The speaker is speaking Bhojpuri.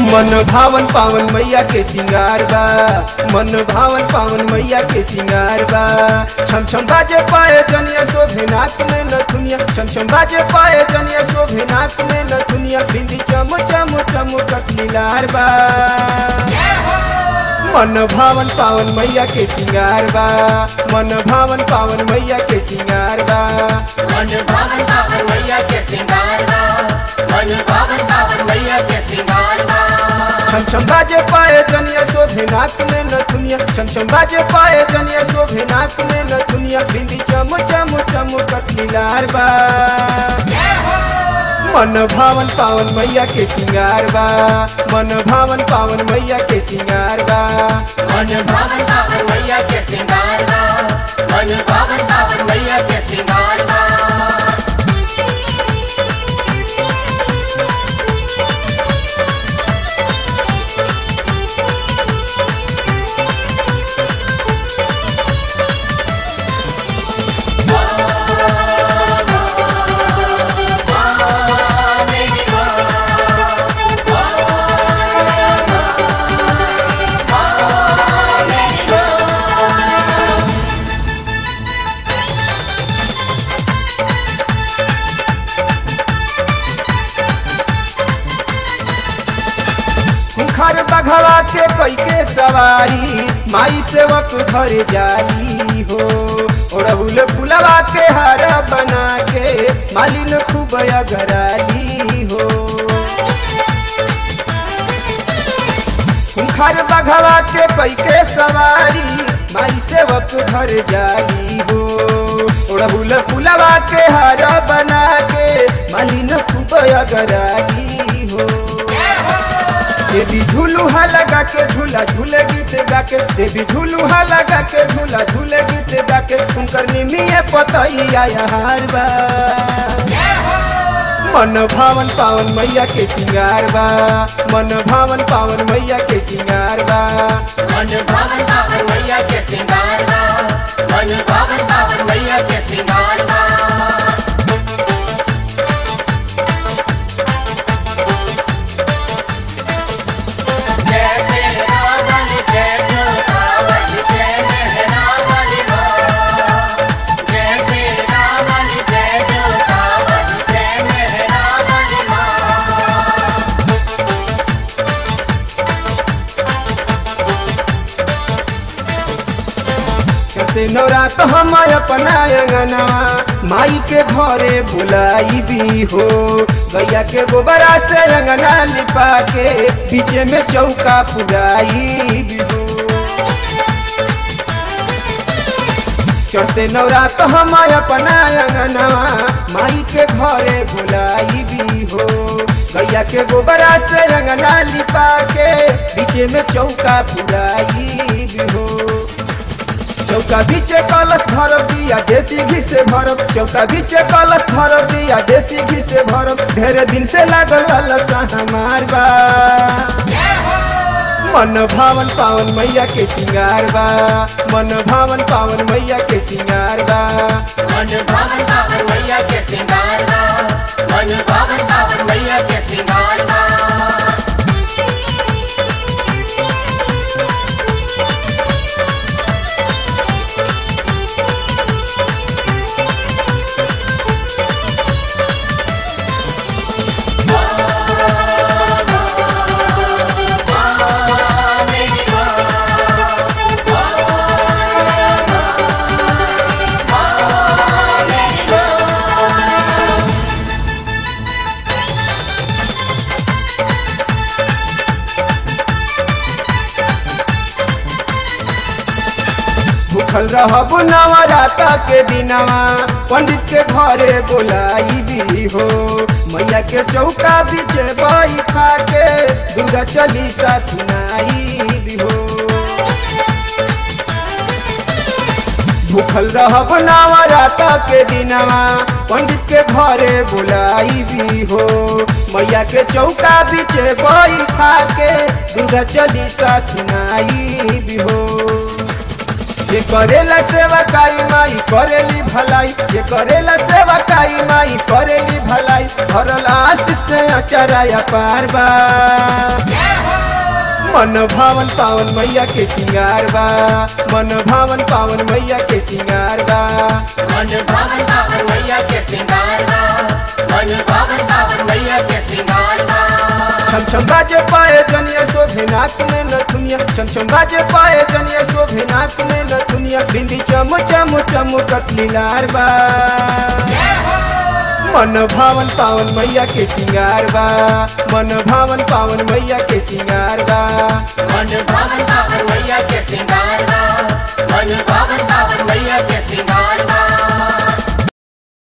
मन भावन पावन मैया के सिंगार बा, मन भावन पावन मैया के सिंगार बा। छम छम बाजे पाए जनिया शोभे नाक में नथुनिया, छम छम बाजे पाए जनिया शोभे नाक में नथुनिया। बिंदी चम चम चमकत लीलार बा। मन भावन पावन मैया के सिंगार बा, मन भावन पावन मैया के सिंगार बा। मन भावन पावन मैया के सिंगार बा, मन भावन पावन मैया के सिंगार बा। छम छम बाजे पाए जनिया शोभे नाक में नथुनिया, छम छम बाजे पाए जनिया शोभे नाक में नथुनिया। बिंदी चम चम चमकत लीलार बा। मन भावन पावन मैया के सिंगार बा, मन भावन पावन मैया के सिंगार बा। मन भावन पावन मैया के सिंगार बा, मन भावन पावन मैया के सिंगार बा। घर बघवा के कोई के सवारी माई सेवक घर जाली हो। ओढ़हुल फुलवा के हार बना के मालिन खूब अगराली हो। घर बघवा के कोई के सवारी माई सेवक घर जाली हो। ओढ़हुल फुलवा के हार बना के मालिन खूब अगराली हो। देवी झूलुहा लगा के झूला झूले गीत गा के, देवी झूलुहा लगा के झूला झूले गीत गा के। उनकर निमिये पतैया हार बा। मन भावन पावन मैया के सिंगार बा, मन भावन पावन मैया के सिंगार बा। मन भावन पावन मैया के सिंगार बा, मन भावन पावन मैया के सिंगार बा। नवरात हम अपना अंगनवा माई के घरे बुलाई भी हो। गैया के गोबरा से अंगना लिपा के पीछे में चौका पुराई भी हो। चढ़ते नवरात हम अपना अंगनवा माई के घरे बुलाई भी हो। गैया के गोबरा से अंगना लिपा के पीछे में चौका पुराई भी हो। चौका बीचे कलश भरब दिया देसी घी से भरब, चौका बीचे कलश भरब दिया देसी घी से भरब। ढेर दिन से लागल ललसा हमार बा। मन भावन पावन मैया के सिंगार बा, मन भावन पावन मैया के सिंगार बा। मन भावन पावन मैया के सिंगार बा, मन भावन पावन मैया के सिंगार बा। भूखल रहब नवराता के दिनवा पंडित के घरे बोलाई भी हो। मैया के चौका बीचे बैठा के दुर्गा चालीसा सुनाई भी हो। भूखल रहब नवराता के दिनवा पंडित के घरे बुलाई भी हो। मैया के चौका बीचे बैठा के दुर्गा चालीसा सुनाई भी हो। ये करेला सेवा काई माई करेली भलाई, ये करेला सेवा काई माई करेली भलाई, भरल आशीष से अचराया पार बा। मन भावन पावन मैया के सिंगार बा, मन भावन पावन मैया के सिंगार बा, मन भावन पावन मैया के सिंगार बा, मन भावन पावन मैया के सिंगार बा। छम छम बाजे पाए जनिया शोभे नाक में नथुनिया, छम छम बाजे पाए जनिया शोभे नाक में नथुनिया, बिंदी चम चम चमकत लीलार बा। मन भावन पावन मैया के सिंगार बा, मन भावन पावन मैया के सिंगार बा, मन भावन पावन मैया